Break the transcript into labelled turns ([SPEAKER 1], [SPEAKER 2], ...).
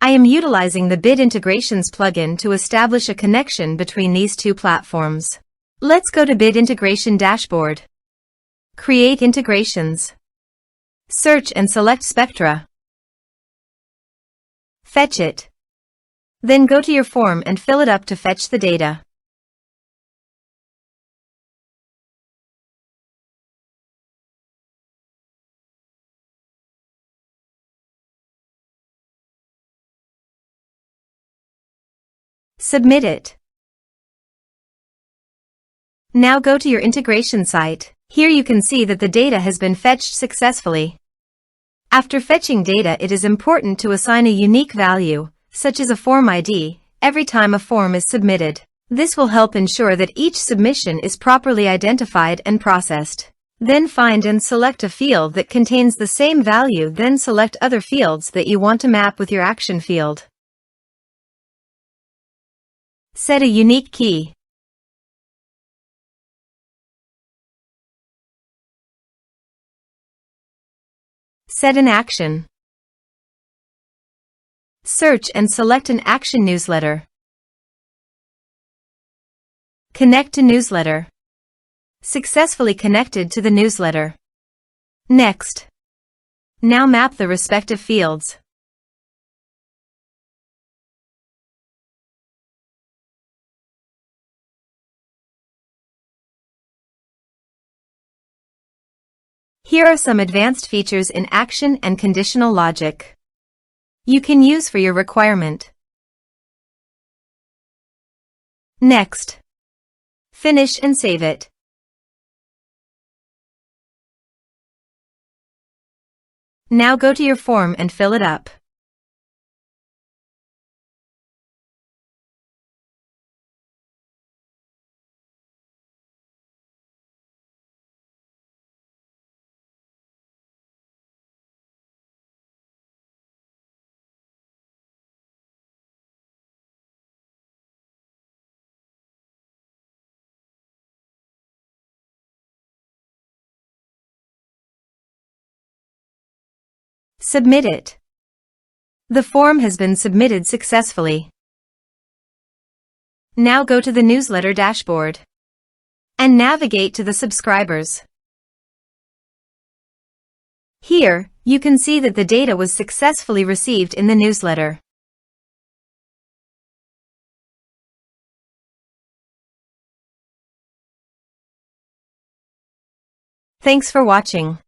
[SPEAKER 1] I am utilizing the Bid Integrations plugin to establish a connection between these two platforms. Let's go to Bid Integration Dashboard. Create integrations. Search and select Spectra. Fetch it. Then go to your form and fill it up to fetch the data. Submit it. Now go to your integration site. Here you can see that the data has been fetched successfully. After fetching data, it is important to assign a unique value, such as a form ID, every time a form is submitted. This will help ensure that each submission is properly identified and processed. Then find and select a field that contains the same value, then select other fields that you want to map with your action field. Set a unique key. Set an action. Search and select an action newsletter. Connect to newsletter. Successfully connected to the newsletter. Next. Now map the respective fields. Here are some advanced features in action and conditional logic you can use for your requirement. Next. Finish and save it. Now go to your form and fill it up. Submit it. The form has been submitted successfully. Now go to the newsletter dashboard and navigate to the subscribers. Here, you can see that the data was successfully received in the newsletter. Thanks for watching.